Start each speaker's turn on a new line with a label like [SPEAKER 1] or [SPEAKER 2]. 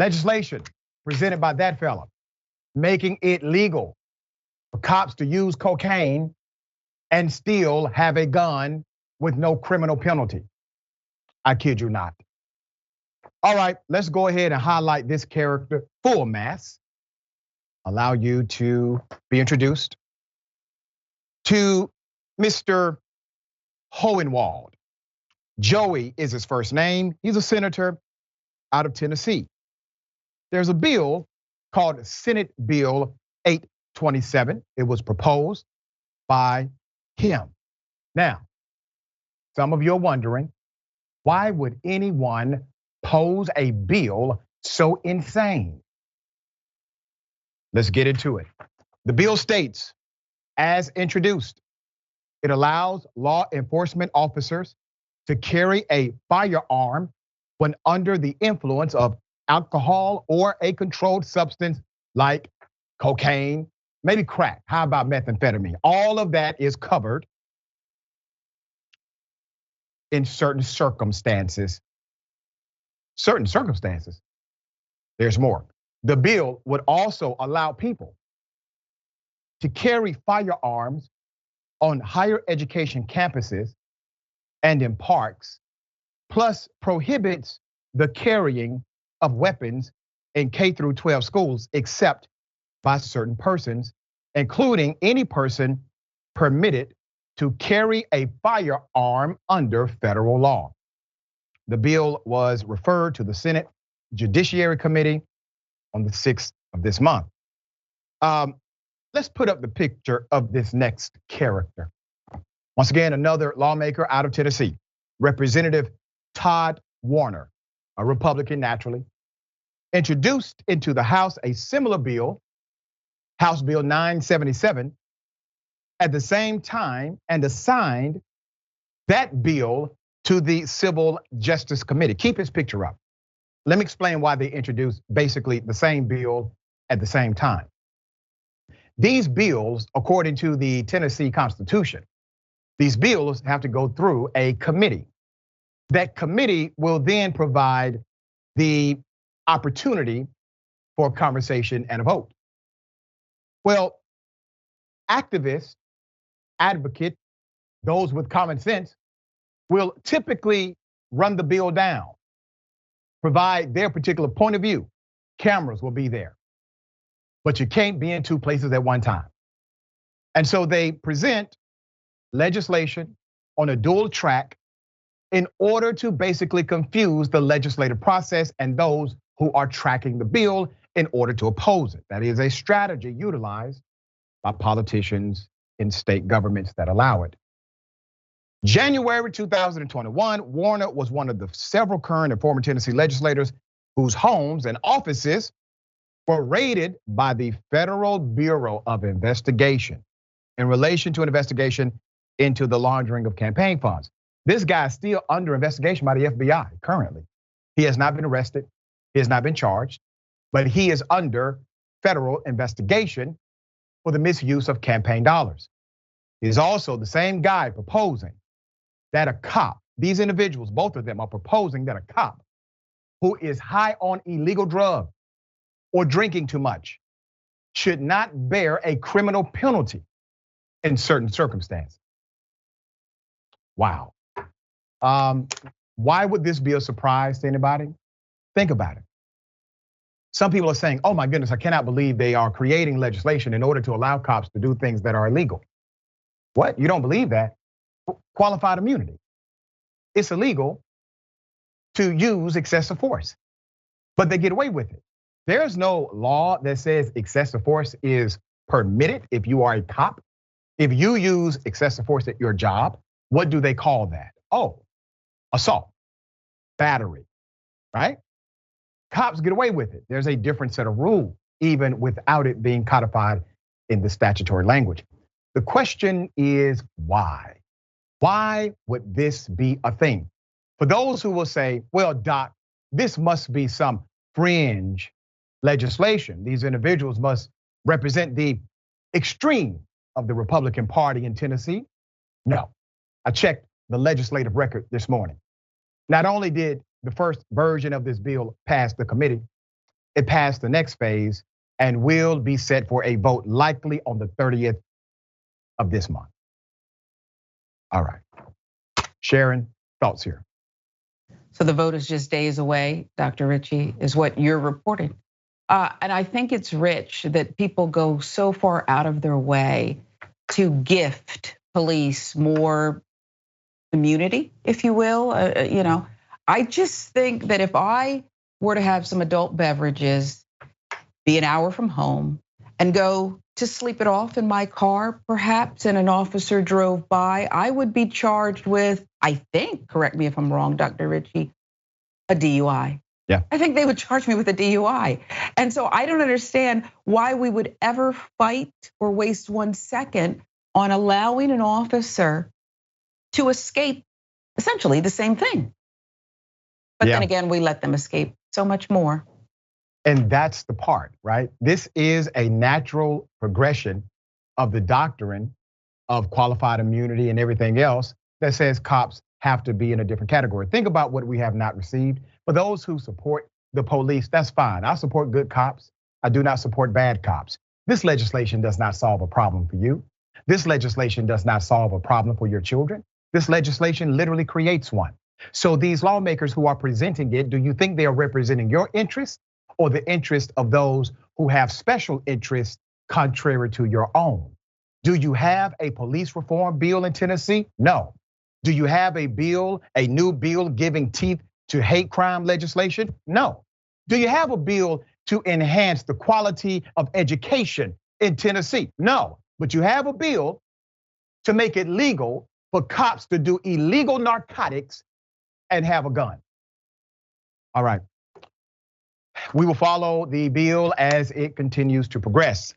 [SPEAKER 1] Legislation presented by that fella, making it legal for cops to use cocaine and still have a gun with no criminal penalty. I kid you not. All right, let's go ahead and highlight this character full mass. Allow you to be introduced to Mr. Hohenwald. Joey is his first name. He's a senator out of Tennessee. There's a bill called Senate Bill 827. It was proposed by him. Now, some of you are wondering, why would anyone pose a bill so insane? Let's get into it. The bill states, as introduced, it allows law enforcement officers to carry a firearm when under the influence of alcohol or a controlled substance like cocaine, maybe crack. How about methamphetamine? All of that is covered in certain circumstances. Certain circumstances. There's more. The bill would also allow people to carry firearms on higher education campuses and in parks, plus prohibits the carrying of weapons in K through 12 schools except by certain persons, including any person permitted to carry a firearm under federal law. The bill was referred to the Senate Judiciary Committee on the 6th of this month. Let's put up the picture of this next character. Once again, another lawmaker out of Tennessee, Representative Todd Warner, a Republican naturally, introduced into the House a similar bill, House Bill 977, at the same time and assigned that bill to the Civil Justice Committee. Keep his picture up. Let me explain why they introduced basically the same bill at the same time. These bills, according to the Tennessee Constitution, these bills have to go through a committee. That committee will then provide the opportunity for conversation and a vote. Well, activists, advocates, those with common sense will typically run the bill down, provide their particular point of view. Cameras will be there, but you can't be in two places at one time. And so they present legislation on a dual track in order to basically confuse the legislative process and those who are tracking the bill in order to oppose it. That is a strategy utilized by politicians in state governments that allow it. January 2021, Warner was one of the several current and former Tennessee legislators whose homes and offices were raided by the Federal Bureau of Investigation in relation to an investigation into the laundering of campaign funds. This guy is still under investigation by the FBI currently. He has not been arrested, he has not been charged, but he is under federal investigation for the misuse of campaign dollars. He's also the same guy proposing that a cop, these individuals, both of them are proposing that a cop who is high on illegal drugs or drinking too much should not bear a criminal penalty in certain circumstances. Wow. Why would this be a surprise to anybody? Think about it. Some people are saying, oh my goodness, I cannot believe they are creating legislation in order to allow cops to do things that are illegal. What, you don't believe that? Qualified immunity. It's illegal to use excessive force, but they get away with it. There's no law that says excessive force is permitted if you are a cop. If you use excessive force at your job, what do they call that? Oh, assault, battery, right? Cops get away with it. There's a different set of rules, even without it being codified in the statutory language. The question is why? Why would this be a thing? For those who will say, well, Doc, this must be some fringe legislation. These individuals must represent the extreme of the Republican Party in Tennessee. No, I checked the legislative record this morning. Not only did the first version of this bill pass the committee, it passed the next phase and will be set for a vote likely on the 30th of this month. All right. Sharon, thoughts here?
[SPEAKER 2] So the vote is just days away, Dr. Richey, is what you're reporting. And I think it's rich that people go so far out of their way to gift police more immunity, if you will. I just think that if I were to have some adult beverages, be an hour from home, and go to sleep it off in my car, perhaps, and an officer drove by, I would be charged with, I think, correct me if I'm wrong, Dr. Richey, a DUI.
[SPEAKER 1] Yeah.
[SPEAKER 2] I think they would charge me with a DUI. And so I don't understand why we would ever fight or waste 1 second on allowing an officer to escape essentially the same thing. But then again, we let them escape so much more.
[SPEAKER 1] And that's the part, right? This is a natural progression of the doctrine of qualified immunity and everything else that says cops have to be in a different category. Think about what we have not received. For those who support the police, that's fine. I support good cops. I do not support bad cops. This legislation does not solve a problem for you. This legislation does not solve a problem for your children. This legislation literally creates one. So these lawmakers who are presenting it, do you think they are representing your interest or the interest of those who have special interests contrary to your own? Do you have a police reform bill in Tennessee? No. Do you have a new bill giving teeth to hate crime legislation? No. Do you have a bill to enhance the quality of education in Tennessee? No. But you have a bill to make it legal for cops to do illegal narcotics and have a gun. All right. We will follow the bill as it continues to progress.